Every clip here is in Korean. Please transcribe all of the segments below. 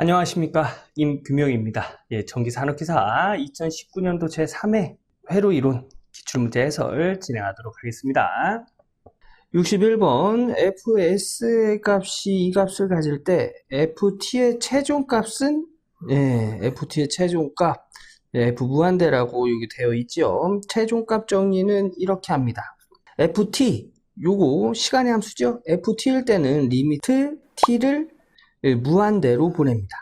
안녕하십니까, 임금용입니다. 전기산업기사 2019년도 제3회 회로 이론 기출문제 해설 진행하도록 하겠습니다. 61번 fs의 값이 이 값을 가질 때 ft의 최종값은 ft의 최종값 f 무한대라고 여기 되어 있죠. 최종값 정리는 이렇게 합니다. ft 요거 시간의 함수죠. ft일 때는 리미트 t를 무한대로 보냅니다.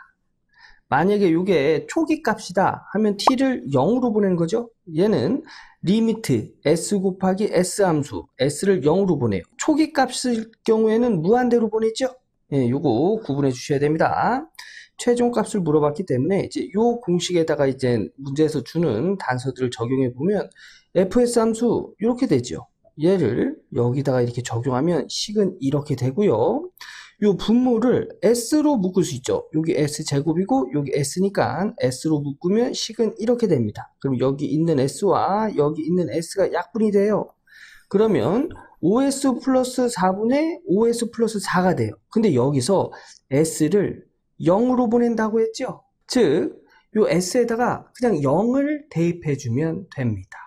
만약에 이게 초기 값이다 하면 t를 0으로 보내는 거죠. 얘는 리미트 s 곱하기 s 함수 s를 0으로 보내요. 초기 값일 경우에는 무한대로 보내죠. 요거 구분해 주셔야 됩니다. 최종 값을 물어봤기 때문에 이제 요 공식에다가 이제 문제에서 주는 단서들을 적용해 보면 fs 함수 이렇게 되죠. 얘를 여기다가 이렇게 적용하면 식은 이렇게 되고요. 요 분모를 s로 묶을 수 있죠. 여기 s제곱이고 여기 s니까 s로 묶으면 식은 이렇게 됩니다. 그럼 여기 있는 s와 여기 있는 s가 약분이 돼요. 그러면 5s 플러스 4분의 5s 플러스 4가 돼요. 근데 여기서 s를 0으로 보낸다고 했죠. 즉, 요 s에다가 그냥 0을 대입해주면 됩니다.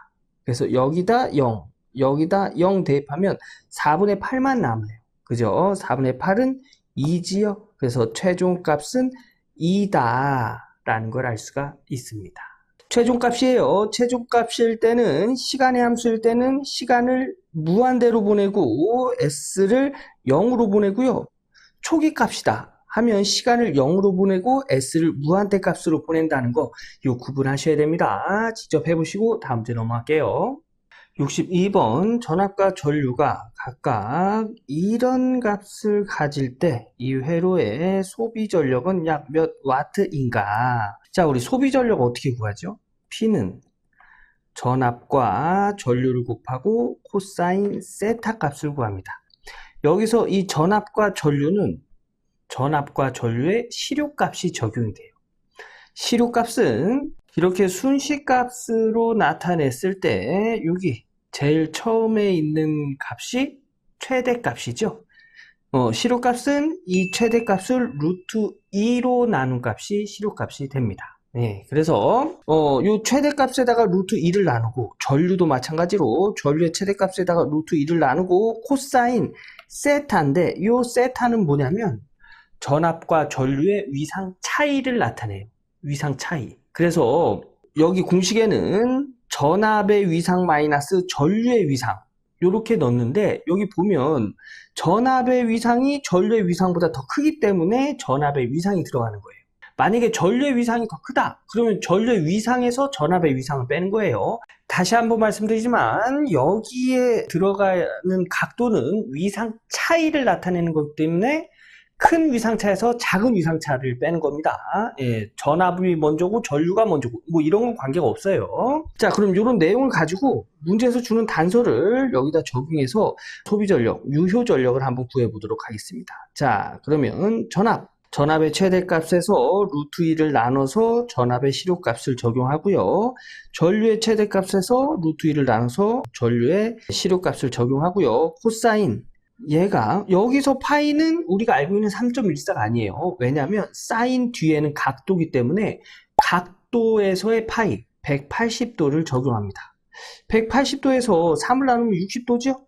그래서 여기다 0, 여기다 0 대입하면 4분의 8만 남아요. 그죠? 4분의 8은 2지요. 그래서 최종값은 2다 라는 걸 알 수가 있습니다. 최종값이에요. 최종값일 때는 시간의 함수일 때는 시간을 무한대로 보내고 s를 0으로 보내고요. 초기값이다 하면 시간을 0으로 보내고 s를 무한대 값으로 보낸다는 거 이거 구분하셔야 됩니다. 직접 해보시고 다음 문제 넘어갈게요. 62번 전압과 전류가 각각 이런 값을 가질 때 이 회로의 소비 전력은 약 몇 와트인가? 자, 우리 소비 전력 어떻게 구하죠? P는 전압과 전류를 곱하고 코사인 세타 값을 구합니다. 여기서 이 전압과 전류는 전압과 전류의 시료값이 적용이 돼요. 시료값은 이렇게 순시값으로 나타냈을 때 여기 제일 처음에 있는 값이 최대값이죠. 시료값은 이 최대값을 루트 2로 나눈 값이 시료값이 됩니다. 그래서 이 최대값에다가 루트 2를 나누고 전류도 마찬가지로 전류의 최대값에다가 루트 2를 나누고 코사인 세타인데 이 세타는 뭐냐면 전압과 전류의 위상 차이를 나타내요. 위상 차이. 그래서 여기 공식에는 전압의 위상 마이너스 전류의 위상 이렇게 넣는데 여기 보면 전압의 위상이 전류의 위상보다 더 크기 때문에 전압의 위상이 들어가는 거예요. 만약에 전류의 위상이 더 크다 그러면 전류의 위상에서 전압의 위상을 빼는 거예요. 다시 한번 말씀드리지만 여기에 들어가는 각도는 위상 차이를 나타내는 거기 때문에 큰 위상차에서 작은 위상차를 빼는 겁니다. 전압이 먼저고 전류가 먼저고 뭐 이런 건 관계가 없어요. 자, 그럼 이런 내용을 가지고 문제에서 주는 단서를 여기다 적용해서 소비전력, 유효전력을 한번 구해보도록 하겠습니다. 자, 그러면 전압의 최대값에서 루트 2를 나눠서 전압의 시료값을 적용하고요. 전류의 최대값에서 루트 2를 나눠서 전류의 시료값을 적용하고요. 코사인 얘가 여기서 파이는 우리가 알고 있는 3.14가 아니에요. 왜냐하면 사인 뒤에는 각도기 때문에 각도에서의 파이 180도를 적용합니다. 180도에서 3을 나누면 60도죠?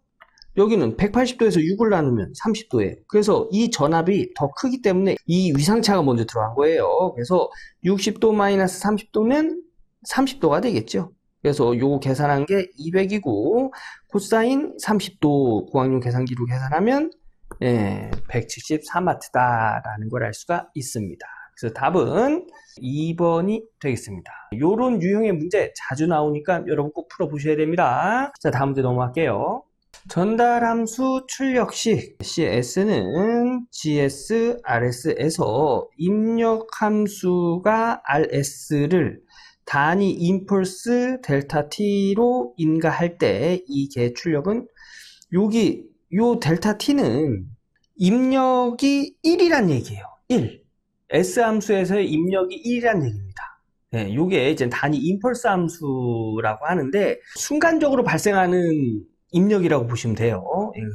여기는 180도에서 6을 나누면 30도예요. 그래서 이 전압이 더 크기 때문에 이 위상차가 먼저 들어간 거예요. 그래서 60도 마이너스 30도면 30도가 되겠죠. 그래서 요거 계산한 게 200이고 코사인 30도 고학용 계산기로 계산하면 174와트다라는 걸 알 수가 있습니다. 그래서 답은 2번이 되겠습니다. 요런 유형의 문제 자주 나오니까 여러분 꼭 풀어보셔야 됩니다. 자, 다음 문제 넘어갈게요. 전달함수 출력식 CS는 GS, RS에서 입력함수가 RS를 단위 임펄스 델타 t로 인가할 때 이 개 출력은 여기 요 델타 t는 입력이 1이란 얘기예요. 1. S 함수에서의 입력이 1이란 얘기입니다. 요게 이제 단위 임펄스 함수라고 하는데 순간적으로 발생하는 입력이라고 보시면 돼요.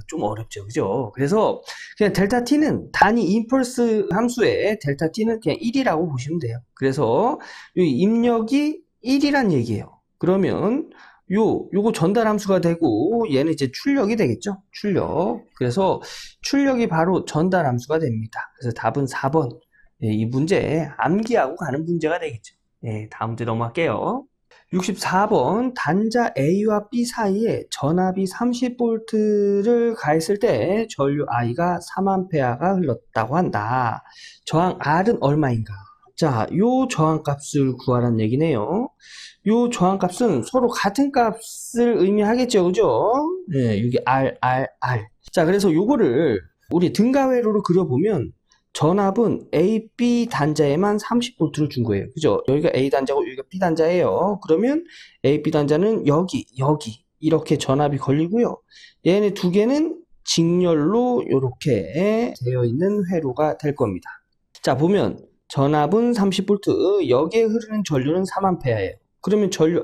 좀 어렵죠, 그죠? 그래서 그냥 델타 t는 단위 임펄스 함수의 델타 t는 그냥 1이라고 보시면 돼요. 그래서 이 입력이 1이란 얘기예요. 그러면 요거 전달 함수가 되고 얘는 이제 출력이 되겠죠? 출력. 그래서 출력이 바로 전달 함수가 됩니다. 그래서 답은 4번. 이 문제 암기하고 가는 문제가 되겠죠. 다음 문제 넘어갈게요. 64번 단자 A와 B 사이에 전압이 30V를 가했을 때 전류 I가 3A가 흘렀다고 한다. 저항 R은 얼마인가? 자, 요 저항값을 구하라는 얘기네요. 요 저항값은 서로 같은 값을 의미하겠죠, 그죠? 네, 여기 R. 자, 그래서 요거를 우리 등가회로로 그려보면 전압은 A, B 단자에만 30V를 준 거예요. 그죠? 여기가 A 단자고 여기가 B 단자예요. 그러면 A, B 단자는 여기 이렇게 전압이 걸리고요. 얘네 두 개는 직렬로 이렇게 되어 있는 회로가 될 겁니다. 자, 보면 전압은 30V, 여기에 흐르는 전류는 3A예요. 그러면 전류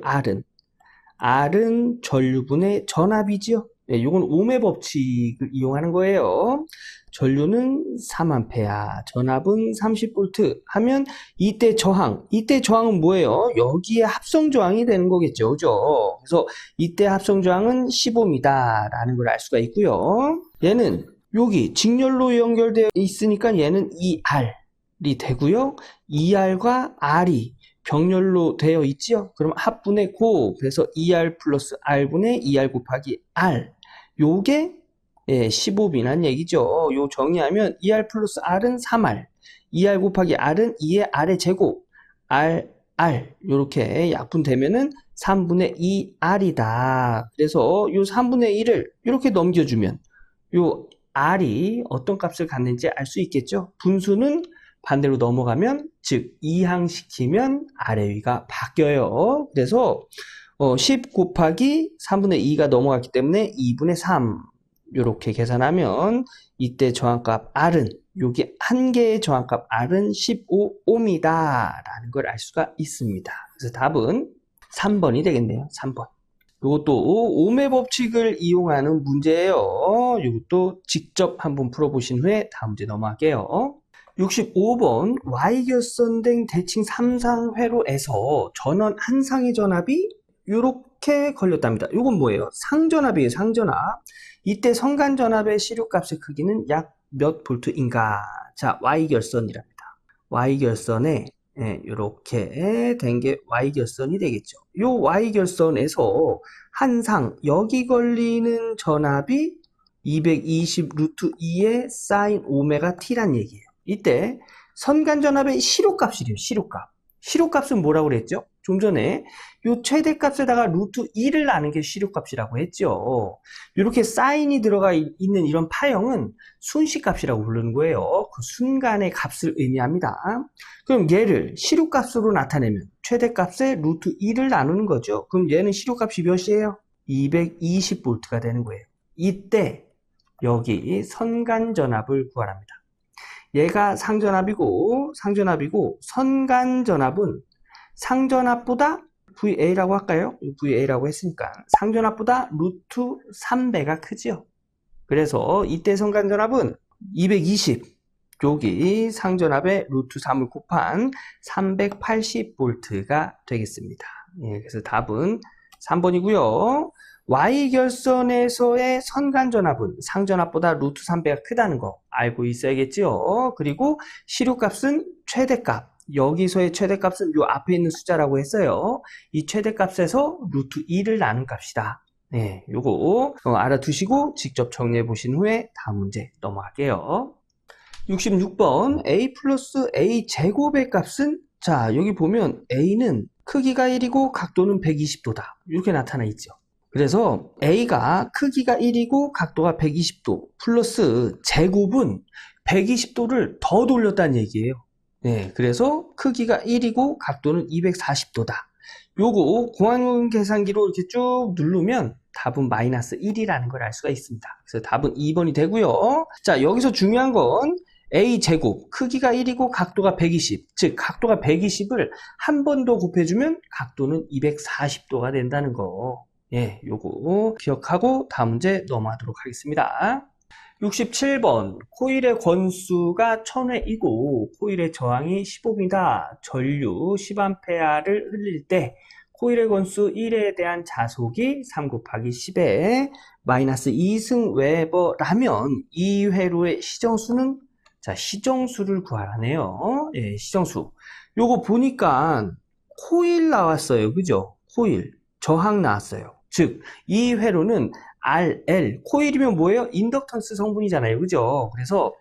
R은 전류분의 전압이지요. 이건 ohm의 법칙을 이용하는 거예요. 전류는 3A, 전압은 30V 하면 이때 저항은 뭐예요? 여기에 합성 저항이 되는 거겠죠. 그죠? 그래서 이때 합성 저항은 15입니다. 라는 걸 알 수가 있고요. 얘는 여기 직렬로 연결되어 있으니까 얘는 2R이 되고요. 2R과 R이 병렬로 되어 있죠? 그럼 합분의 고, 그래서 2R 플러스 R분의 2R 곱하기 R. 요게 15B란 얘기죠. 요 정리하면 2R 플러스 R은 3R, 2R 곱하기 R은 2의 R의 제곱, R, 요렇게 약분되면은 3분의 2R이다. 그래서 요 3분의 1을 이렇게 넘겨주면 요 R이 어떤 값을 갖는지 알 수 있겠죠? 분수는 반대로 넘어가면, 즉 이항시키면 아래 위가 바뀌어요. 그래서 10 곱하기 3분의 2가 넘어갔기 때문에 2분의 3 이렇게 계산하면 이때 저항값 R은, 여기 한 개의 저항값 R은 15ohm이다 라는 걸 알 수가 있습니다. 그래서 답은 3번이 되겠네요. 3번. 이것도 ohm의 법칙을 이용하는 문제예요. 이것도 직접 한번 풀어보신 후에 다음 문제 넘어갈게요. 65번 Y결선된 대칭 3상 회로에서 전원 한 상의 전압이 이렇게 걸렸답니다. 이건 뭐예요? 상전압이에요. 상전압. 이때 선간전압의 시료값의 크기는 약 몇 볼트인가? 자, Y결선이랍니다. Y결선에 이렇게 된 게 Y결선이 되겠죠. 요 Y결선에서 한 상, 여기 걸리는 전압이 220 루트 2의 사인 오메가 t란 얘기예요. 이때 선간전압의 시료값이래요. 시료값은 뭐라고 그랬죠? 좀 전에 요 최대값에다가 루트 2를 나눈 게 시료값이라고 했죠. 이렇게 사인이 들어가 있는 이런 파형은 순시값이라고 부르는 거예요. 그 순간의 값을 의미합니다. 그럼 얘를 시료값으로 나타내면 최대값에 루트 2를 나누는 거죠. 그럼 얘는 시료값이 몇이에요? 220V가 되는 거예요. 이때 여기 선간전압을 구하랍니다. 얘가 상전압이고 선간전압은 상전압보다 VA라고 할까요? VA라고 했으니까 상전압보다 루트 3배가 크지요. 그래서 이때 선간전압은 220, 여기 상전압에 루트 3을 곱한 380V가 되겠습니다. 그래서 답은 3번이고요. Y결선에서의 선간전압은 상전압보다 루트 3배가 크다는 거 알고 있어야겠죠. 그리고 시료값은 최대값, 여기서의 최대값은 요 앞에 있는 숫자라고 했어요. 이 최대값에서 루트 2를 나눈 값이다. 요거 알아두시고 직접 정리해 보신 후에 다음 문제 넘어갈게요. 66번 A 플러스 A 제곱의 값은, 자, 여기 보면 A는 크기가 1이고 각도는 120도다. 이렇게 나타나 있죠. 그래서 A가 크기가 1이고 각도가 120도 플러스 제곱은 120도를 더 돌렸다는 얘기예요. 그래서 크기가 1이고 각도는 240도다. 요거 공학용 계산기로 이렇게 쭉 누르면 답은 마이너스 1이라는 걸 알 수가 있습니다. 그래서 답은 2번이 되고요. 자, 여기서 중요한 건 A제곱, 크기가 1이고 각도가 120, 즉 각도가 120을 한 번 더 곱해주면 각도는 240도가 된다는 거. 예, 요거 기억하고 다음 문제 넘어가도록 하겠습니다. 67번 코일의 권수가 1000회이고 코일의 저항이 15입니다. 전류 10A를 흘릴 때 코일의 권수 1회에 대한 자속이 3 곱하기 10에 마이너스 2승 웨버라면 이 회로의 시정수는, 자, 시정수를 구하라네요. 예, 시정수. 요거 보니까 코일 나왔어요. 그죠? 코일. 저항 나왔어요. 즉, 이 회로는 RL, 코일이면 뭐예요? 인덕턴스 성분이잖아요. 그죠? 그래서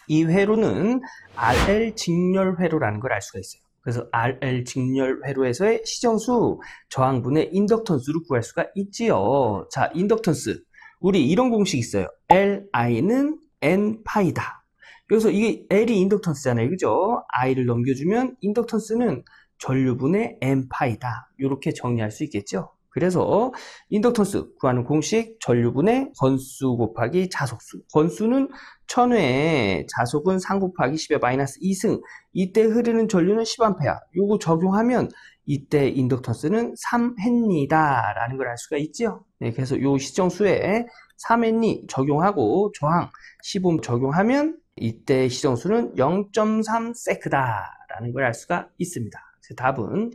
이 회로는 RL 직렬 회로라는 걸 알 수가 있어요. 그래서 RL 직렬 회로에서의 시정수, 저항분의 인덕턴스를 구할 수가 있지요. 자, 인덕턴스. 우리 이런 공식 있어요. LI는 N파이다. 그래서 이게 L이 인덕턴스잖아요. 그죠? I를 넘겨주면 인덕턴스는 전류분의 N파이다. 이렇게 정리할 수 있겠죠? 그래서 인덕턴스 구하는 공식, 전류분의 건수 곱하기 자속수. 건수는 1000회, 자속은 3 곱하기 10의 마이너스 2승. 이때 흐르는 전류는 10A. 요거 적용하면 이때 인덕턴스는 3헨리다 라는 걸 알 수가 있죠. 네, 그래서 요 시정수에 3헨리 적용하고 저항 15 적용하면 이때 시정수는 0.3세크다 라는 걸 알 수가 있습니다. 답은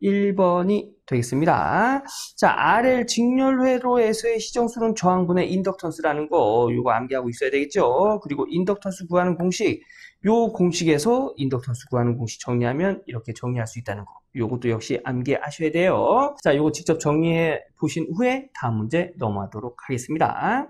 1번이 되겠습니다. 자, RL 직렬 회로에서의 시정수는 저항분의 인덕턴스라는 거 요거 암기하고 있어야 되겠죠. 그리고 인덕턴스 구하는 공식, 요 공식에서 인덕턴스 구하는 공식 정리하면 이렇게 정리할 수 있다는 거. 요것도 역시 암기하셔야 돼요. 자, 요거 직접 정리해 보신 후에 다음 문제 넘어가도록 하겠습니다.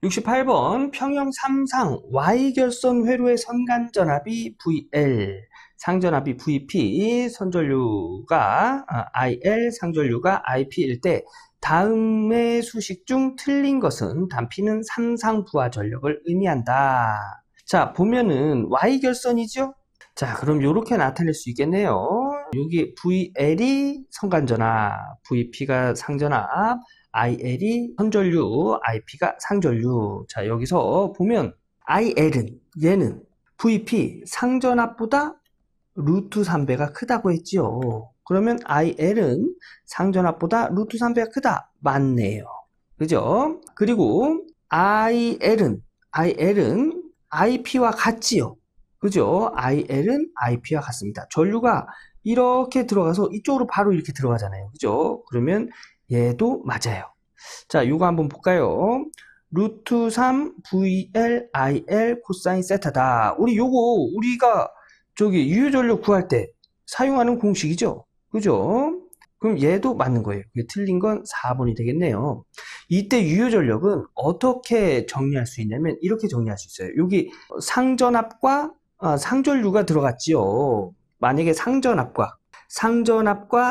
68번 평형 3상 Y결선 회로의 선간전압이 VL, 상전압이 VP, 선전류가 IL, 상전류가 IP일 때 다음의 수식 중 틀린 것은 단피는 3상 부하 전력을 의미한다. 자, 보면은 Y결선이죠? 자, 그럼 이렇게 나타낼 수 있겠네요. 여기 VL이 선간전압, VP가 상전압, IL이 선전류, IP가 상전류. 자, 여기서 보면 IL은 얘는 VP 상전압보다 루트 3배가 크다고 했지요. 그러면 IL은 상전압보다 루트 3배가 크다. 맞네요. 그죠? 그리고 IL은 IP와 같지요. 그죠? IL은 IP와 같습니다. 전류가 이렇게 들어가서 이쪽으로 바로 이렇게 들어가잖아요. 그죠? 그러면 얘도 맞아요. 자, 이거 한번 볼까요? 루트 3 VL IL 코사인 세타다. 우리 요거 우리가 저기 유효전력 구할 때 사용하는 공식이죠. 그죠? 그럼 얘도 맞는 거예요. 틀린 건 4번이 되겠네요. 이때 유효전력은 어떻게 정리할 수 있냐면 이렇게 정리할 수 있어요. 여기 상전압과 상전류가 들어갔지요. 만약에 상전압과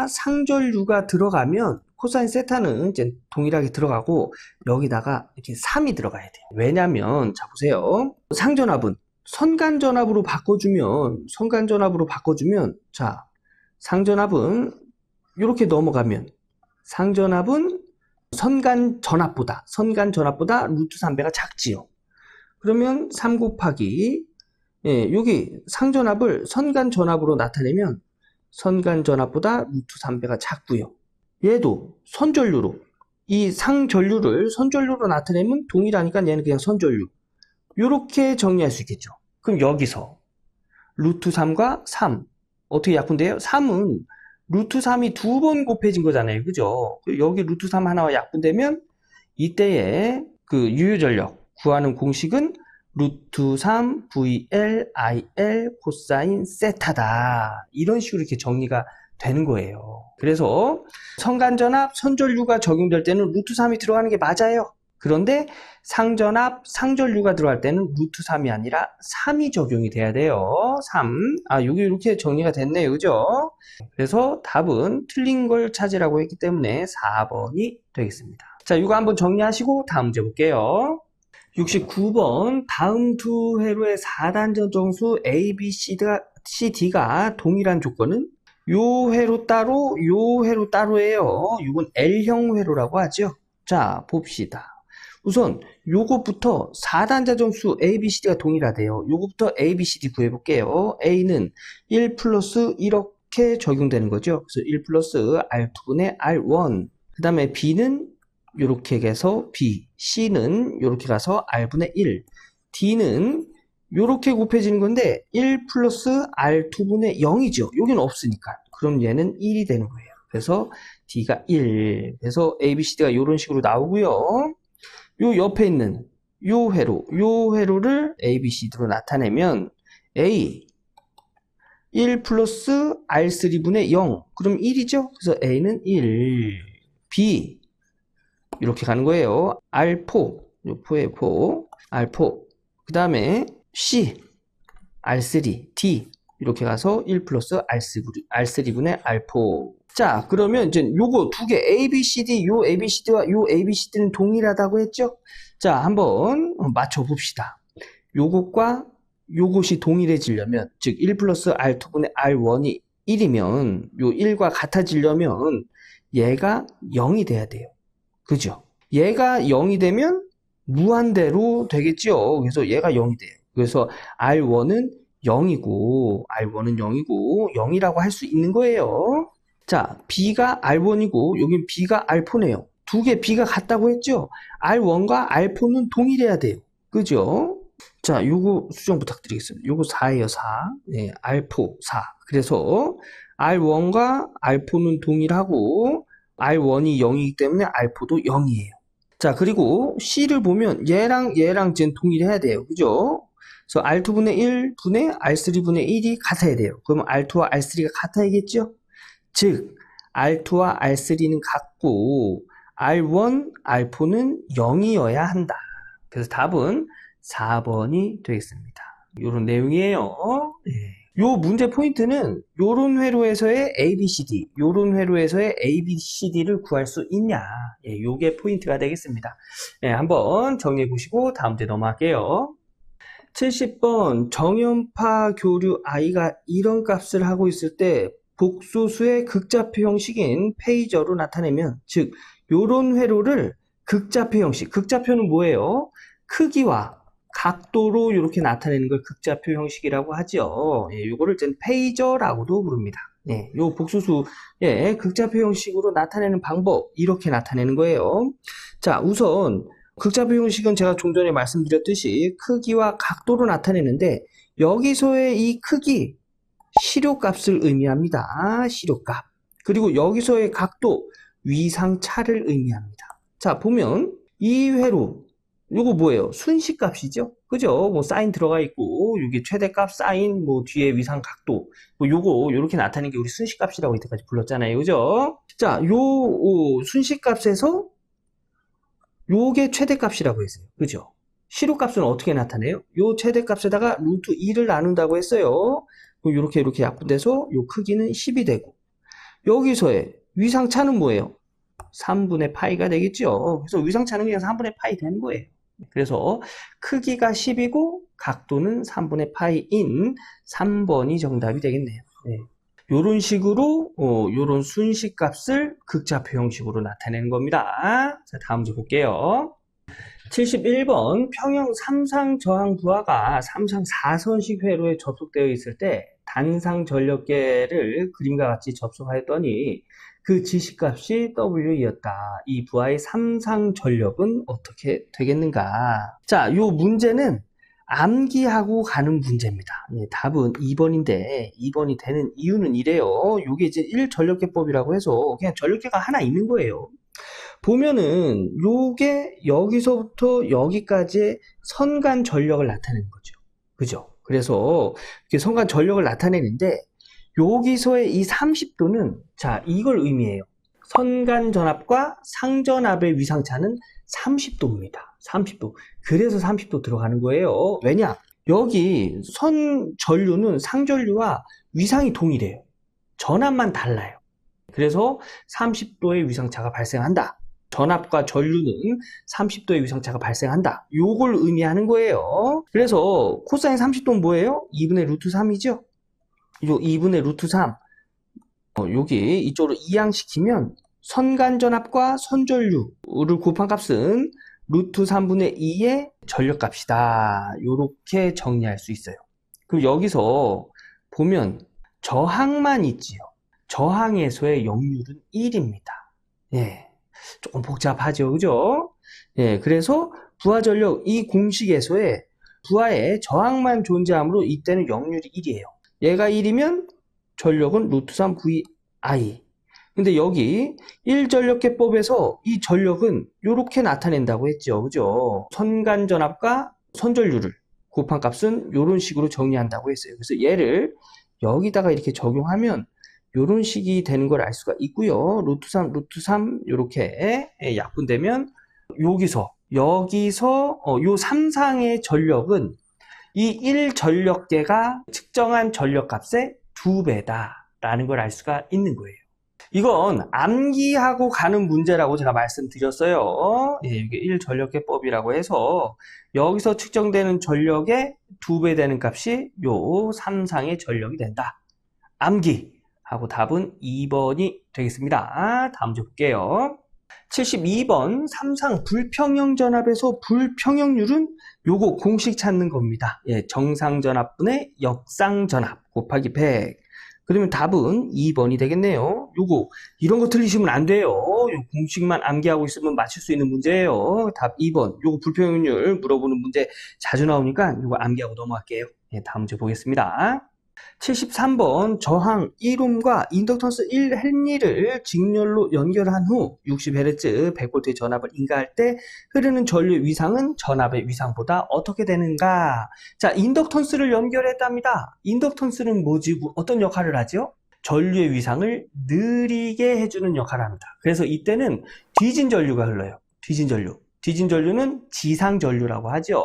상전류가 들어가면 코사인 세타는 이제 동일하게 들어가고 여기다가 이렇게 3이 들어가야 돼요. 왜냐면 자 보세요. 상전압은 선간전압으로 바꿔주면 자 상전압은 이렇게 넘어가면 상전압은 선간전압보다 루트 3배가 작지요. 그러면 3 곱하기 여기 상전압을 선간전압으로 나타내면 선간전압보다 루트 3배가 작고요. 얘도 선전류로 이 상전류를 선전류로 나타내면 동일하니까 얘는 그냥 선전류. 이렇게 정리할 수 있겠죠. 그럼 여기서 루트 3과 3 어떻게 약분돼요? 3은 루트 3이 2번 곱해진 거잖아요. 그죠? 여기 루트 3 하나와 약분되면 이때의 그 유효전력 구하는 공식은 루트 3 VL IL 코사인 세타다. 이런 식으로 이렇게 정리가 되는 거예요. 그래서 선간전압, 선전류가 적용될 때는 루트 3이 들어가는 게 맞아요. 그런데 상전압, 상전류가 들어갈 때는 루트 3이 아니라 3이 적용이 돼야 돼요. 3. 여기 이렇게 정리가 됐네요. 그죠? 그래서 답은 틀린 걸 찾으라고 했기 때문에 4번이 되겠습니다. 자, 이거 한번 정리하시고 다음 문제 볼게요. 69번 다음 두 회로의 4단전 정수 A, B, CD가 동일한 조건은 요 회로 따로, 요 회로 따로예요. 이건 L형 회로라고 하죠. 자, 봅시다. 우선 요것부터 4단자 정수 A, B, CD가 동일하대요. 요것부터 A, B, CD 구해볼게요. A는 1 플러스 이렇게 적용되는 거죠. 그래서 1 플러스 R2분의 R1. 그 다음에 B는 이렇게 해서 B, C는 이렇게 가서 R분의 1, D는 이렇게 곱해지는 건데 1 플러스 R2분의 0이죠. 여기는 없으니까. 그럼 얘는 1이 되는 거예요. 그래서 D가 1. 그래서 A, B, C, D가 이런 식으로 나오고요. 요 옆에 있는 요 회로를 A, B, C, D로 나타내면 A 1 플러스 R3분의 0. 그럼 1이죠? 그래서 A는 1. B 이렇게 가는 거예요. R4 요 포에 포 R4 그 다음에 C R3 D 이렇게 가서 1 플러스 R3분의 R4. 자, 그러면 이제 요거 두 개 ABCD, 요 ABCD와 요 ABCD는 동일하다고 했죠? 자, 한번 맞춰 봅시다. 요것과 요것이 동일해지려면, 즉 1 플러스 R2분의 R1이 1이면 요 1과 같아지려면 얘가 0이 돼야 돼요. 그죠? 얘가 0이 되면 무한대로 되겠죠? 그래서 얘가 0이 돼요. 그래서 R1은 0이고 R1은 0이고 0이라고 할 수 있는 거예요. 자, B가 R1이고 여긴 B가 R4네요. 두 개 B가 같다고 했죠? R1과 R4는 동일해야 돼요. 그죠? 자, 요거 수정 부탁드리겠습니다. 요거 4예요, 4. 네, R4, 4. 그래서 R1과 R4는 동일하고 R1이 0이기 때문에 R4도 0이에요. 자, 그리고 C를 보면 얘랑 지금 동일해야 돼요. 그죠? 그래서 R2분의 1분의 R3분의 1이 같아야 돼요. 그러면 R2와 R3가 같아야겠죠? 즉, R2와 R3는 같고 R1, R4는 0이어야 한다. 그래서 답은 4번이 되겠습니다. 이런 내용이에요. 네. 요 문제 포인트는 요런 회로에서의 ABCD, 요런 회로에서의 ABCD를 구할 수 있냐. 예, 요게 포인트가 되겠습니다. 예, 한번 정리해 보시고 다음 주에 넘어갈게요. 70번 정연파 교류 I가 이런 값을 하고 있을 때 복소수의 극좌표 형식인 페이저로 나타내면, 즉 요런 회로를 극좌표 형식, 극좌표는 뭐예요? 크기와 각도로 이렇게 나타내는 걸 극좌표 형식이라고 하죠. 예, 요거를 이제 페이저라고도 부릅니다. 예, 요 복소수, 예, 극좌표 형식으로 나타내는 방법, 이렇게 나타내는 거예요. 자, 우선 극좌표 형식은 제가 좀 전에 말씀드렸듯이 크기와 각도로 나타내는데, 여기서의 이 크기, 시료값을 의미합니다. 시료값. 그리고 여기서의 각도, 위상차를 의미합니다. 자, 보면 이 회로, 요거 뭐예요? 순식값이죠? 그죠? 뭐 사인 들어가 있고, 이게 최대값, 사인, 뭐 뒤에 위상 각도, 뭐 요거 요렇게 나타내는 게 우리 순식값이라고 이때까지 불렀잖아요. 그죠? 자, 순식값에서 요게 최대값이라고 했어요. 그죠? 시료값은 어떻게 나타내요? 요 최대값에다가 루트 2를 나눈다고 했어요. 요렇게 약분돼서 요 크기는 10이 되고, 여기서의 위상차는 뭐예요? 3분의 파이가 되겠죠. 그래서 위상차는 그냥 3분의 파이 되는 거예요. 그래서 크기가 10이고 각도는 3분의 파이인 3번이 정답이 되겠네요. 네. 요런 식으로 요런 순식값을 극좌표 형식으로 나타내는 겁니다. 자, 다음 주 볼게요. 71번 평형 3상 저항 부하가 3상 4선식 회로에 접속되어 있을 때 단상 전력계를 그림과 같이 접속하였더니 그 지시값이 W이었다. 이 부하의 3상 전력은 어떻게 되겠는가? 자, 요 문제는 암기하고 가는 문제입니다. 예, 답은 2번인데 2번이 되는 이유는 이래요. 요게 이제 1전력계법이라고 해서 그냥 전력계가 하나 있는 거예요. 보면은 요게 여기서부터 여기까지의 선간 전력을 나타내는 거죠. 그죠? 그래서 이렇게 선간 전력을 나타내는데 여기서의 이 30도는 자, 이걸 의미해요. 선간 전압과 상전압의 위상차는 30도입니다. 30도. 그래서 30도 들어가는 거예요. 왜냐? 여기 선 전류는 상전류와 위상이 동일해요. 전압만 달라요. 그래서 30도의 위상차가 발생한다. 전압과 전류는 30도의 위상차가 발생한다. 요걸 의미하는 거예요. 그래서 코사인 30도는 뭐예요? 2분의 루트 3이죠? 요 2분의 루트 3. 여기 이쪽으로 이항시키면 선간전압과 선전류를 곱한 값은 루트 3분의 2의 전력값이다. 요렇게 정리할 수 있어요. 그럼 여기서 보면 저항만 있지요. 저항에서의 역률은 1입니다. 예. 조금 복잡하죠, 그죠? 예, 그래서 부하 전력 이 공식에서의 부하의 저항만 존재하므로 이때는 역률이 1이에요. 얘가 1이면 전력은 루트 3 VI. 근데 여기 1전력계법에서 이 전력은 이렇게 나타낸다고 했죠, 그죠? 선간전압과 선전율을 곱한 값은 이런 식으로 정리한다고 했어요. 그래서 얘를 여기다가 이렇게 적용하면 이런 식이 되는 걸 알 수가 있고요. 루트 3 이렇게 약분되면 여기서 요 삼상의 전력은 이 1전력계가 측정한 전력값의 2배다 라는 걸 알 수가 있는 거예요. 이건 암기하고 가는 문제라고 제가 말씀드렸어요. 예, 이게 1전력계법이라고 해서 여기서 측정되는 전력의 2배 되는 값이 요 삼상의 전력이 된다. 암기하고 답은 2번이 되겠습니다. 다음 문제 볼게요. 72번 삼상 불평형 전압에서 불평형률은 요거 공식 찾는 겁니다. 예, 정상전압분의 역상전압 곱하기 100. 그러면 답은 2번이 되겠네요. 요거 이런 거 틀리시면 안 돼요. 요 공식만 암기하고 있으면 맞출 수 있는 문제예요. 답 2번. 요거 불평형률 물어보는 문제 자주 나오니까 요거 암기하고 넘어갈게요. 예, 다음 문제 보겠습니다. 73번 저항 1옴과 인덕턴스 1헨리를 직렬로 연결한 후 60Hz 100V의 전압을 인가할 때 흐르는 전류의 위상은 전압의 위상보다 어떻게 되는가? 자, 인덕턴스를 연결했답니다. 인덕턴스는 뭐지? 어떤 역할을 하죠? 전류의 위상을 느리게 해주는 역할을 합니다. 그래서 이때는 뒤진 전류가 흘러요. 뒤진 전류. 뒤진 전류는 지상 전류라고 하죠.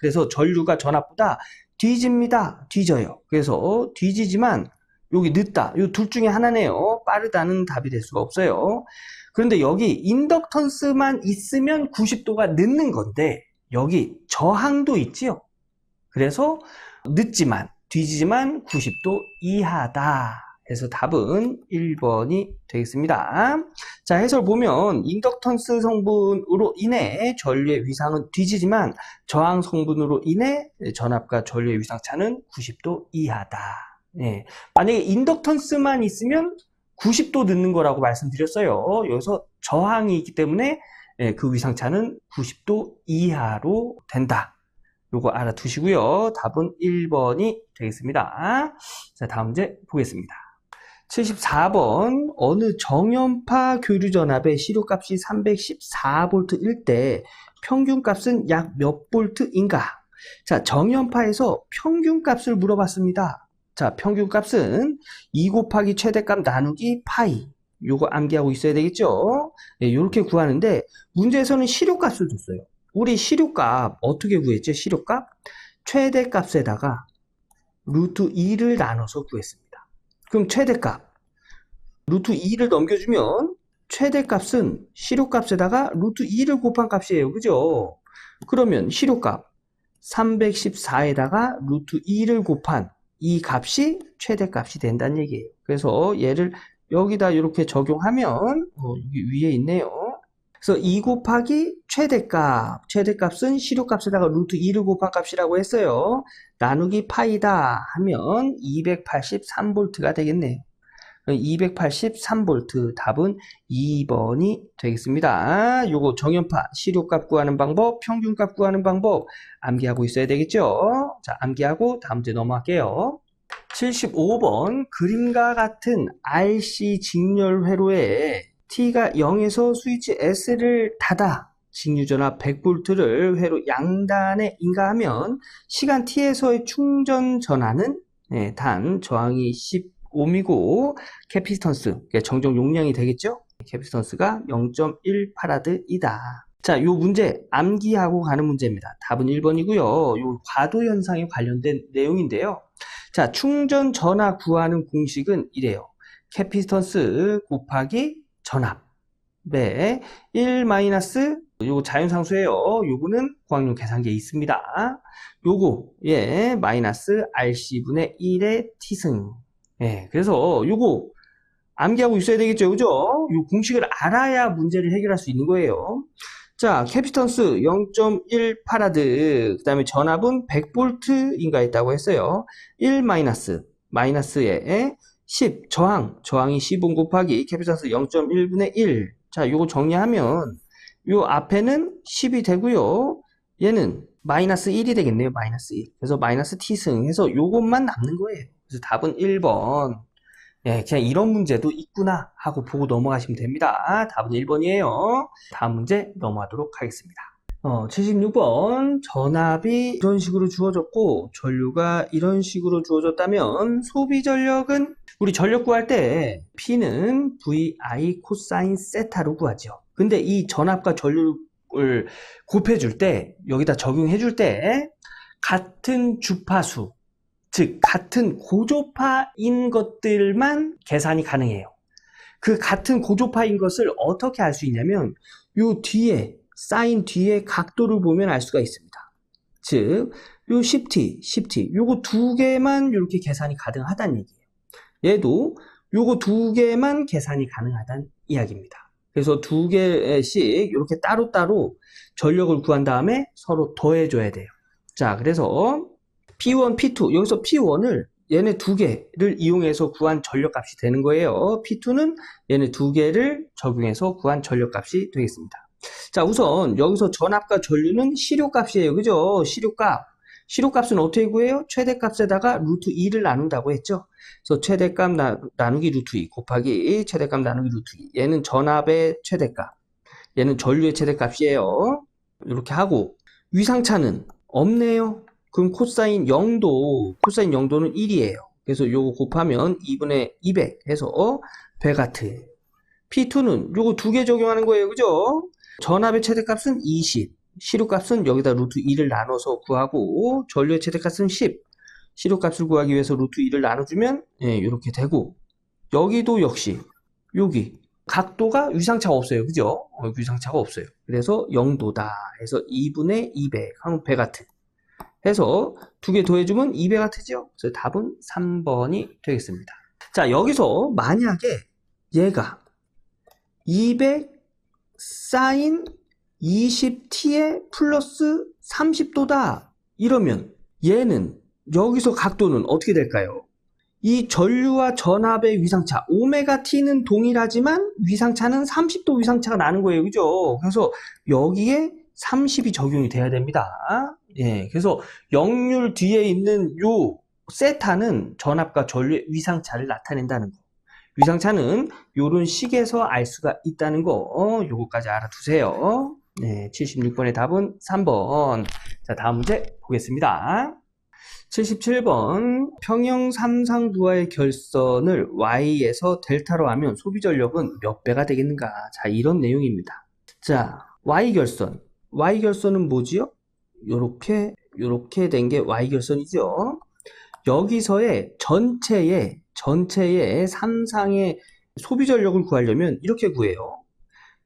그래서 전류가 전압보다 뒤집니다. 뒤져요. 그래서 뒤지지만 여기 늦다. 이 둘 중에 하나네요. 빠르다는 답이 될 수가 없어요. 그런데 여기 인덕턴스만 있으면 90도가 늦는 건데 여기 저항도 있지요. 그래서 늦지만 뒤지지만 90도 이하다. 그래서 답은 1번이 되겠습니다. 자, 해설 보면 인덕턴스 성분으로 인해 전류의 위상은 뒤지지만 저항 성분으로 인해 전압과 전류의 위상 차는 90도 이하다. 예. 만약에 인덕턴스만 있으면 90도 늦는 거라고 말씀드렸어요. 여기서 저항이 있기 때문에 그 위상 차는 90도 이하로 된다. 요거 알아두시고요. 답은 1번이 되겠습니다. 자, 다음 문제 보겠습니다. 74번 어느 정연파 교류전압의 시료값이 314V일 때 평균값은 약 몇 볼트인가? 자, 정연파에서 평균값을 물어봤습니다. 자, 평균값은 2 곱하기 최대값 나누기 파이. 요거 암기하고 있어야 되겠죠? 네, 요렇게 구하는데 문제에서는 시료값을 줬어요. 우리 시료값 어떻게 구했죠? 시료값? 최대값에다가 루트 2를 나눠서 구했습니다. 그럼 최대값 루트 2를 넘겨주면 최대값은 시료값에다가 루트 2를 곱한 값이에요. 그죠? 그러면 시료값 314에다가 루트 2를 곱한 이 값이 최대값이 된다는 얘기예요. 그래서 얘를 여기다 이렇게 적용하면 여기 위에 있네요. 그래서 2 곱하기 최대값은 시료값에다가 루트 2를 곱한 값이라고 했어요. 나누기 파이다 하면 283V가 되겠네요. 283V 답은 2번이 되겠습니다. 요거 정연파 시료값 구하는 방법, 평균값 구하는 방법 암기하고 있어야 되겠죠? 자, 암기하고 다음 문제 넘어갈게요. 75번 그림과 같은 RC 직렬 회로에 T가 0에서 스위치 S를 닫아 직류전압 100V를 회로 양단에 인가하면 시간 T에서의 충전 전하는 단 저항이 10옴이고 캐피스턴스 정정 용량이 되겠죠? 캐피스턴스가 0.1F이다. 자, 요 문제 암기하고 가는 문제입니다. 답은 1번이고요. 요 과도 현상에 관련된 내용인데요. 자, 충전 전하 구하는 공식은 이래요. 캐피스턴스 곱하기 전압에 1 마이너스 요거 자연상수예요. 요거는 고학용 계산기에 있습니다. 요거 마이너스 RC분의 1의 T승. 그래서 요거 암기하고 있어야 되겠죠. 그죠? 요 공식을 알아야 문제를 해결할 수 있는 거예요. 자, 캐피스턴스 0.1F, 그 다음에 전압은 100V인가 했다고 했어요. 1 마이너스에 10, 저항이 10옴 곱하기 캐피스턴스 0.1분의 1. 자, 요거 정리하면 요 앞에는 10이 되고요. 얘는 마이너스 1이 되겠네요. 마이너스 1. 그래서 마이너스 t승 해서 요것만 남는 거예요. 그래서 답은 1번. 예, 그냥 이런 문제도 있구나 하고 보고 넘어가시면 됩니다. 답은 1번이에요. 다음 문제 넘어가도록 하겠습니다. 76번. 전압이 이런 식으로 주어졌고 전류가 이런 식으로 주어졌다면 소비 전력은, 우리 전력 구할 때 P는 VI 코사인 세타로 구하죠. 근데 이 전압과 전류를 곱해줄 때, 여기다 적용해줄 때 같은 주파수, 즉 같은 고조파인 것들만 계산이 가능해요. 그 같은 고조파인 것을 어떻게 알 수 있냐면 요 뒤에, 사인 뒤에 각도를 보면 알 수가 있습니다. 즉 요 10t 요거 두 개만 이렇게 계산이 가능하다는 얘기예요. 얘도 요거 두 개만 계산이 가능하다는 이야기입니다. 그래서 두 개씩 이렇게 따로따로 전력을 구한 다음에 서로 더해줘야 돼요. 자, 그래서 P1, P2, 여기서 P1을 얘네 두 개를 이용해서 구한 전력값이 되는 거예요. P2는 얘네 두 개를 적용해서 구한 전력값이 되겠습니다. 자, 우선 여기서 전압과 전류는 시료값이에요. 그죠? 시료값은 어떻게 구해요? 최대값에다가 루트 2를 나눈다고 했죠. 그래서 최대값 나누기 루트 2 곱하기 최대값 나누기 루트 2. 얘는 전압의 최대값, 얘는 전류의 최대값이에요. 이렇게 하고 위상차는 없네요. 그럼 코사인 0도는 1이에요. 그래서 요거 곱하면 2분의 200 해서 100와트. P2는 요거 두 개 적용하는 거예요. 그죠? 전압의 최대값은 20, 시료값은 여기다 루트 2를 나눠서 구하고, 전류의 최대값은 10, 시료값을 구하기 위해서 루트 2를 나눠주면 이렇게 되고, 여기도 역시 여기 각도가 위상차가 없어요. 그죠? 위상차가 없어요. 그래서 0도다 해서 2분의 200 하면 100와트 해서 두 개 더해주면 200와트죠. 그래서 답은 3번이 되겠습니다. 자, 여기서 만약에 얘가 200 사인 20t에 플러스 30도다 이러면 얘는 여기서 각도는 어떻게 될까요? 이 전류와 전압의 위상차 오메가 t는 동일하지만 위상차는 30도 위상차가 나는 거예요. 그죠? 그래서 여기에 30이 적용이 돼야 됩니다. 예, 그래서 0률 뒤에 있는 요 세타는 전압과 전류의 위상차를 나타낸다는 거. 위상차는 요런 식에서 알 수가 있다는 거, 요거까지 알아두세요. 네, 76번의 답은 3번. 자, 다음 문제 보겠습니다. 77번. 평형 삼상부하의 결선을 Y에서 델타로 하면 소비 전력은 몇 배가 되겠는가? 자, 이런 내용입니다. 자, Y결선은 뭐지요? 요렇게 된 게 Y결선이죠. 여기서의 전체의 삼상의 소비 전력을 구하려면 이렇게 구해요.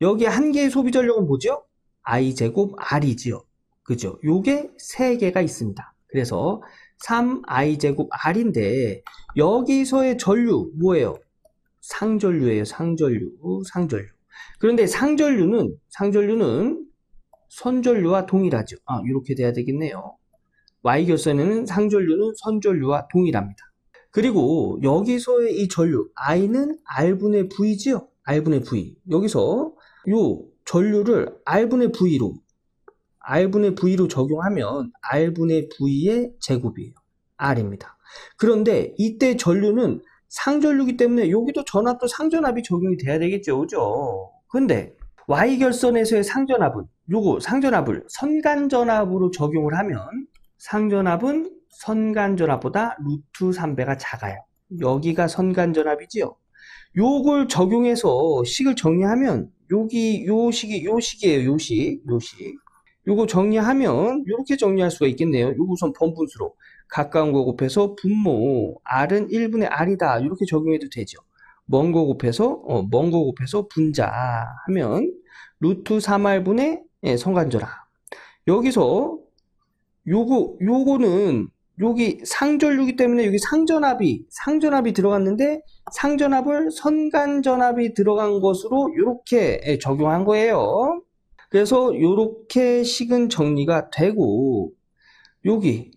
여기 한 개의 소비 전력은 뭐죠? i제곱 r이지요. 그죠? 요게 세 개가 있습니다. 그래서 3i제곱 r인데 여기서의 전류 뭐예요? 상전류예요. 상전류. 그런데 상전류는 선전류와 동일하죠. 이렇게 돼야 되겠네요. Y결선에는 상전류는 선전류와 동일합니다. 그리고 여기서의 이 전류 I는 R분의 V지요. R분의 V. 여기서 요 전류를 R분의 V로 적용하면 R분의 V의 제곱이에요. R입니다. 그런데 이때 전류는 상전류이기 때문에 여기도 전압도 상전압이 적용이 돼야 되겠죠. 그죠? 근데 Y결선에서의 상전압을 선간전압으로 적용을 하면 상전압은 선간전압보다 루트 3배가 작아요. 여기가 선간전압이지요. 요걸 적용해서 식을 정리하면 여기 요 식이에요. 요 식. 요거 정리하면 이렇게 정리할 수가 있겠네요. 요거 우선 번분수로 가까운 거 곱해서 분모 R은 1분의 R이다. 이렇게 적용해도 되죠. 먼 거 곱해서 분자 하면 루트 3R분의 선간전압. 여기서 요거는 여기 상전류이기 때문에 여기 상전압이 들어갔는데 상전압을 선간전압이 들어간 것으로 이렇게 적용한 거예요. 그래서 이렇게 식은 정리가 되고 여기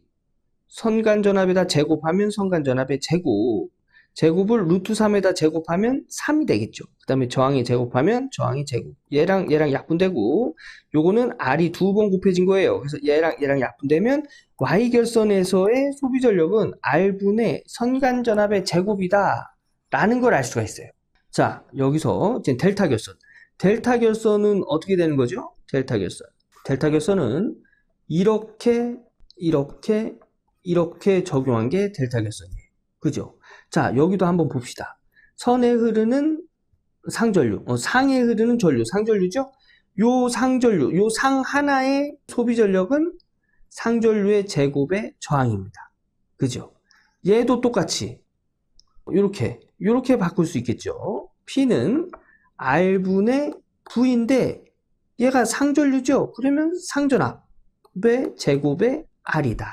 선간전압에다 제곱하면 선간전압의 제곱 제곱을 루트 3에다 제곱하면 3이 되겠죠. 그 다음에 저항에 제곱하면 저항이 제곱. 얘랑 약분되고, 요거는 R이 두 번 곱해진 거예요. 그래서 얘랑 약분되면 Y결선에서의 소비전력은 R분의 선간전압의 제곱이다 라는 걸 알 수가 있어요. 자, 여기서 이제 델타 결선. 델타 결선은 어떻게 되는 거죠? 델타 결선. 델타 결선은 이렇게 적용한 게 델타 결선이에요. 그죠? 자, 여기도 한번 봅시다. 선에 흐르는 상전류, 상에 흐르는 전류, 상전류죠? 요 상전류, 요 상 하나의 소비 전력은 상전류의 제곱의 저항입니다. 그죠? 얘도 똑같이 요렇게 바꿀 수 있겠죠? P는 R분의 V인데 얘가 상전류죠? 그러면 상전압의 제곱의 R이다.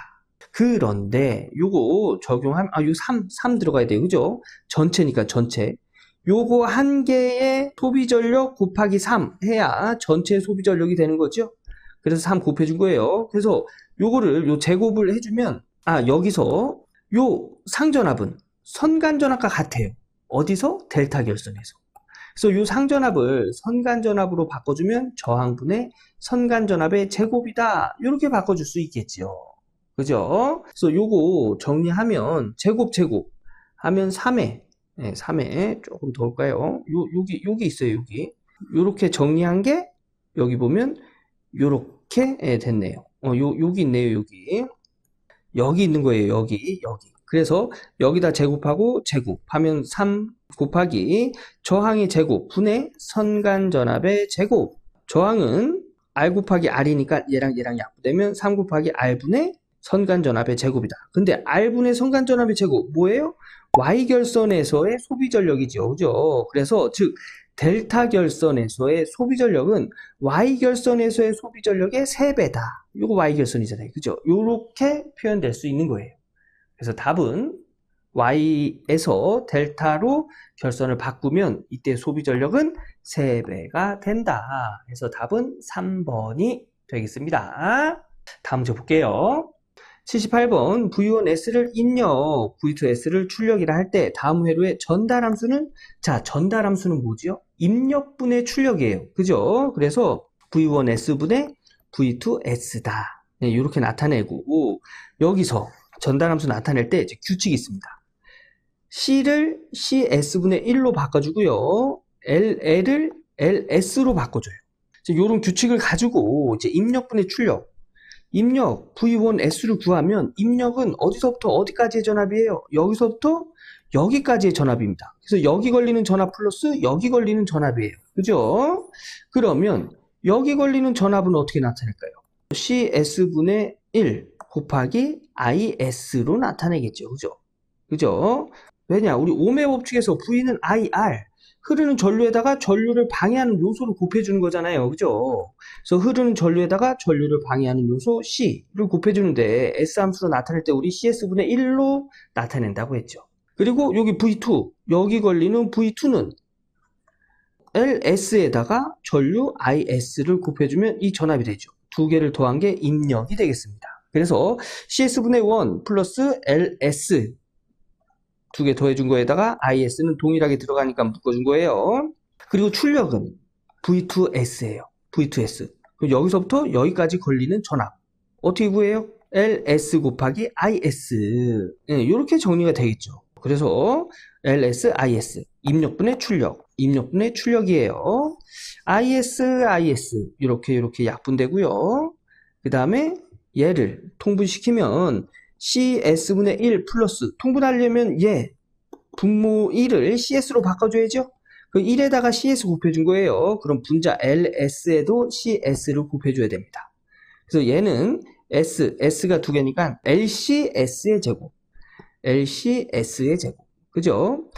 그런데 요거 적용하면 요 3 들어가야 돼요. 그죠? 전체니까 전체. 요거 한 개의 소비 전력 곱하기 3 해야 전체 소비 전력이 되는 거죠. 그래서 3 곱해준 거예요. 그래서 요거를 요 제곱을 해주면 여기서 요 상전압은 선간전압과 같아요. 어디서? 델타 결선에서. 그래서 요 상전압을 선간전압으로 바꿔주면 저항분의 선간전압의 제곱이다. 이렇게 바꿔줄 수 있겠죠. 그죠? 그래서 요거 정리하면 제곱 하면 3회. 네, 3회 조금 더 올까요? 여기 있어요, 여기. 요렇게 정리한 게 여기 보면 요렇게 됐네요. 여기 있네요, 여기. 여기 있는 거예요, 여기. 그래서 여기다 제곱하면 3 곱하기 저항의 제곱 분의 선간전압의 제곱. 저항은 R 곱하기 R이니까 얘랑 약분되면 3 곱하기 R분의 선간전압의 제곱이다. 근데 R분의 선간전압의 제곱 뭐예요? Y결선에서의 소비전력이죠. 그죠? 그래서 즉 델타 결선에서의 소비전력은 Y결선에서의 소비전력의 3배다. 이거 Y결선이잖아요. 그죠? 이렇게 표현될 수 있는 거예요. 그래서 답은 Y에서 델타로 결선을 바꾸면 이때 소비전력은 3배가 된다. 그래서 답은 3번이 되겠습니다. 다음 줘 볼게요. 78번 V1S를 입력, V2S를 출력이라 할 때 다음 회로의 전달함수는 전달함수는 뭐죠? 입력분의 출력이에요. 그죠? 그래서 V1S분의 V2S다. 네, 이렇게 나타내고 여기서 전달함수 나타낼 때 이제 규칙이 있습니다. C를 CS분의 1로 바꿔주고요. LL을 LS로 바꿔줘요. 이런 규칙을 가지고 이제 입력분의 출력, 입력 V1S를 구하면 입력은 어디서부터 어디까지의 전압이에요? 여기서부터 여기까지의 전압입니다. 그래서 여기 걸리는 전압 플러스 여기 걸리는 전압이에요. 그죠? 그러면 여기 걸리는 전압은 어떻게 나타낼까요? CS분의 1 곱하기 IS로 나타내겠죠. 그죠? 왜냐? 우리 ohm의 법칙에서 V는 IR, 흐르는 전류에다가 전류를 방해하는 요소를 곱해주는 거잖아요. 그죠? 그래서 흐르는 전류에다가 전류를 방해하는 요소 C를 곱해주는데 S 함수로 나타낼 때 우리 CS분의 1로 나타낸다고 했죠. 그리고 여기 V2, 여기 걸리는 V2는 LS에다가 전류 IS를 곱해주면 이 전압이 되죠. 두 개를 더한 게 입력이 되겠습니다. 그래서 CS분의 1 플러스 LS 두 개 더해준 거에다가 IS는 동일하게 들어가니까 묶어준 거예요. 그리고 출력은 V2S예요. V2S. 그럼 여기서부터 여기까지 걸리는 전압. 어떻게 구해요? LS 곱하기 IS. 네, 이렇게 정리가 되겠죠. 그래서 LS, IS. 입력분의 출력이에요. IS. 이렇게 약분되고요. 그 다음에 얘를 통분시키면 CS분의 1 플러스, 통분하려면 분모 1을 CS로 바꿔줘야죠. 그 1에다가 CS 곱해준 거예요. 그럼 분자 LS에도 CS를 곱해줘야 됩니다. 그래서 얘는 S가 두 개니까 LCS의 제곱. 그죠?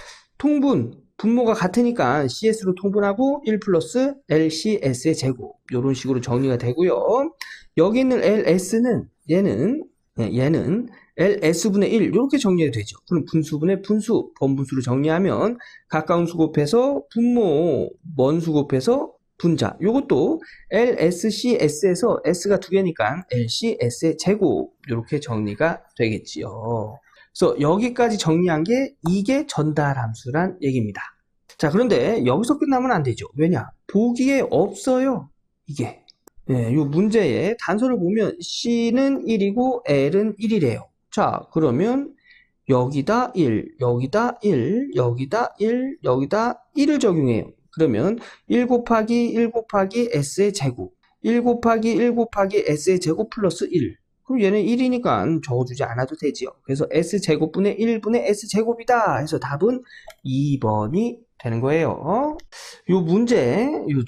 분모가 같으니까 CS로 통분하고 1 플러스 LCS의 제곱. 이런 식으로 정리가 되고요. 여기 있는 LS는 얘는 LS분의 1 이렇게 정리해도 되죠. 그럼 분수분의 분수, 번분수로 정리하면 가까운 수 곱해서 분모, 먼 수 곱해서 분자. 요것도 LSCS에서 S가 두 개니까 LCS의 제곱 이렇게 정리가 되겠지요. 그래서 여기까지 정리한 게 이게 전달함수란 얘기입니다. 자, 그런데 여기서 끝나면 안 되죠. 왜냐? 보기에 없어요. 이게. 이 문제의 단서를 보면 C는 1이고 L은 1이래요. 자, 그러면 여기다 1, 여기다 1, 여기다 1, 여기다 1을 적용해요. 그러면 1 곱하기 1 곱하기 S의 제곱, 1 곱하기 1 곱하기 S의 제곱 플러스 1. 그럼 얘는 1이니까 적어주지 않아도 되지요. 그래서 S제곱분의 1분의 S제곱이다 해서 답은 2번이 되는 거예요. 요 문제, 요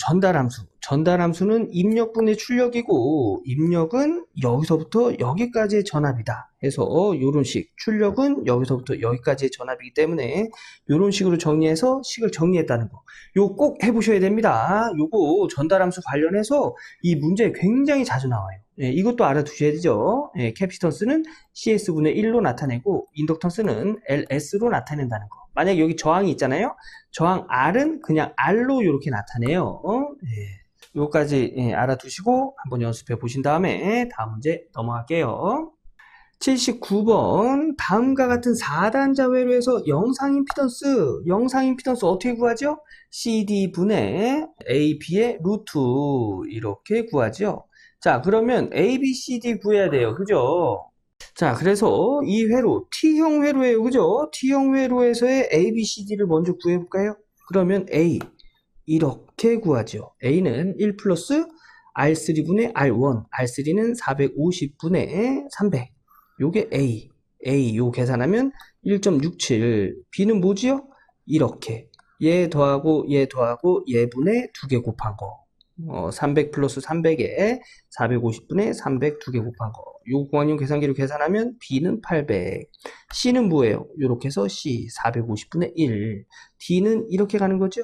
전달함수는 입력분의 출력이고 입력은 여기서부터 여기까지의 전압이다 해서 요런 식, 출력은 여기서부터 여기까지의 전압이기 때문에 요런 식으로 정리해서 식을 정리했다는 거. 요 꼭 해보셔야 됩니다. 요거 전달함수 관련해서 이 문제 굉장히 자주 나와요. 이것도 알아두셔야 되죠. 캐피턴스는 CS분의 1로 나타내고 인덕턴스는 LS로 나타낸다는 거. 만약에 여기 저항이 있잖아요. 저항 R은 그냥 R로 이렇게 나타내요. 요거까지 알아두시고 한번 연습해 보신 다음에 다음 문제 넘어갈게요. 79번 다음과 같은 4단자 회로에서 영상 임피던스 어떻게 구하죠? CD분의 AB의 루트 이렇게 구하죠. 자, 그러면 ABCD 구해야 돼요. 그죠? 자, 그래서 이 회로 T형 회로예요. 그죠? T형 회로에서의 ABCD를 먼저 구해볼까요? 그러면 A 이렇게 구하죠. A는 1 플러스 R3분의 R1, R3는 450분의 300. 요게 A 요 계산하면 1.67. B는 뭐지요? 이렇게 얘 더하고 얘분의 2개 곱한 거. 300 플러스 300에 450분의 300 2개 곱한 거. 요 공학용 계산기로 계산하면 B는 800. C는 뭐예요? 요렇게 해서 C 450분의 1. D는 이렇게 가는 거죠?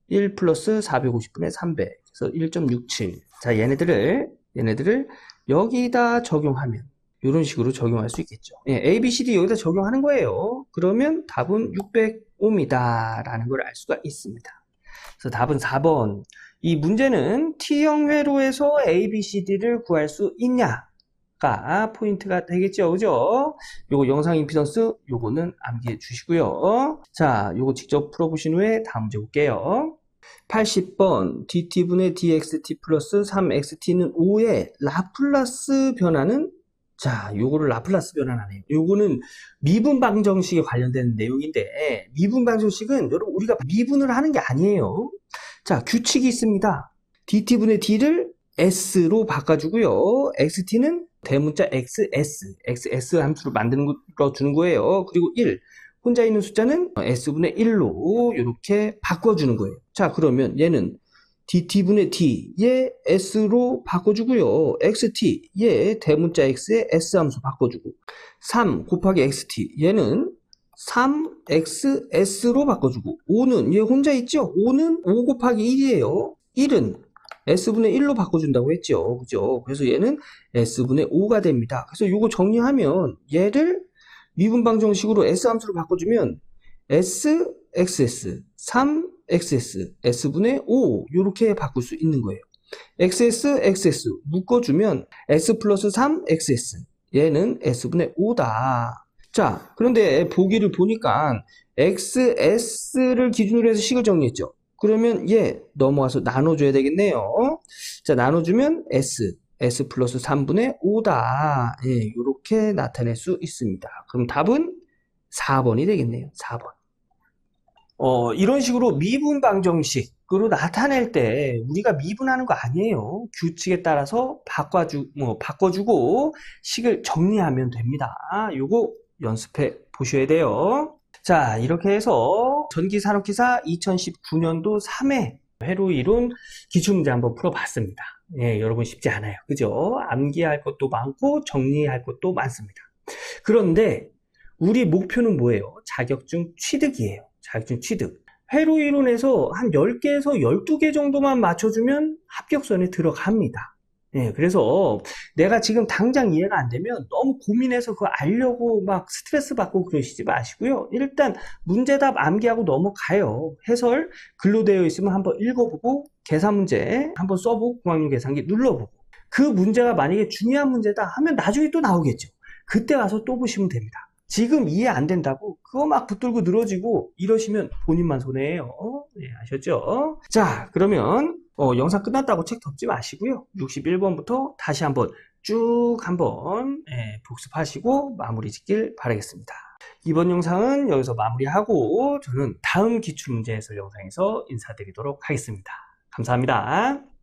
1 플러스 450분의 300. 그래서 1.67. 자, 얘네들을 여기다 적용하면 이런 식으로 적용할 수 있겠죠. A, B, C, D 여기다 적용하는 거예요. 그러면 답은 605입니다. 라는 걸 알 수가 있습니다. 그래서 답은 4번. 이 문제는 T형 회로에서 A, B, C, D를 구할 수 있냐가 포인트가 되겠죠. 그죠? 요거 영상 임피던스 요거는 암기해 주시고요. 자, 요거 직접 풀어보신 후에 다음 문제 볼게요. 80번 dt분의 dxt 플러스 3xt는 5의 라플라스 변화는 자, 요거를 라플라스 변환하네요. 요거는 미분 방정식에 관련된 내용인데 미분 방정식은 여러분 우리가 미분을 하는 게 아니에요. 자, 규칙이 있습니다. dt분의 d를 s로 바꿔주고요. xt는 대문자 xs 함수로 만들어 주는 거예요. 그리고 1 혼자 있는 숫자는 s분의 1로 이렇게 바꿔주는 거예요. 자, 그러면 얘는 dt분의 d 얘 s로 바꿔주고요. xt 얘 대문자 x에 s 함수 바꿔주고 3 곱하기 xt 얘는 3xs로 바꿔주고 5는 얘 혼자 있죠? 5는 5 곱하기 1이에요. 1은 s분의 1로 바꿔준다고 했죠. 그죠? 그래서 얘는 s분의 5가 됩니다. 그래서 이거 정리하면 얘를 미분방정식으로 s 함수로 바꿔주면 s, xs, 3xs, s분의 5 이렇게 바꿀 수 있는 거예요. xs, xs 묶어주면 s 플러스 3xs 얘는 s분의 5다. 자, 그런데 보기를 보니까 xs를 기준으로 해서 식을 정리했죠. 그러면 얘 넘어와서 나눠줘야 되겠네요. 자, 나눠주면 s 플러스 3분의 5다. 예, 이렇게 나타낼 수 있습니다. 그럼 답은 4번이 되겠네요. 4번. 이런 식으로 미분 방정식으로 나타낼 때 우리가 미분하는 거 아니에요. 규칙에 따라서 바꿔주고 식을 정리하면 됩니다. 요거 연습해 보셔야 돼요. 자, 이렇게 해서 전기산업기사 2019년도 3회 회로 이론 기출문제 한번 풀어봤습니다. 예, 여러분 쉽지 않아요. 그죠? 암기할 것도 많고 정리할 것도 많습니다. 그런데 우리 목표는 뭐예요? 자격증 취득이에요. 자격증 취득. 회로 이론에서 한 10개에서 12개 정도만 맞춰주면 합격선에 들어갑니다. 예, 그래서 내가 지금 당장 이해가 안 되면 너무 고민해서 그거 알려고 막 스트레스 받고 그러시지 마시고요. 일단 문제답 암기하고 넘어가요. 해설 글로 되어 있으면 한번 읽어보고 계산 문제 한번 써보고 공학용 계산기 눌러보고 그 문제가 만약에 중요한 문제다 하면 나중에 또 나오겠죠. 그때 와서 또 보시면 됩니다. 지금 이해 안 된다고 그거 막 붙들고 늘어지고 이러시면 본인만 손해예요. 네, 아셨죠? 자, 그러면 영상 끝났다고 책 덮지 마시고요. 61번부터 다시 한번 쭉 한번 복습하시고 마무리 짓길 바라겠습니다. 이번 영상은 여기서 마무리하고 저는 다음 기출문제 해설 영상에서 인사드리도록 하겠습니다. 감사합니다.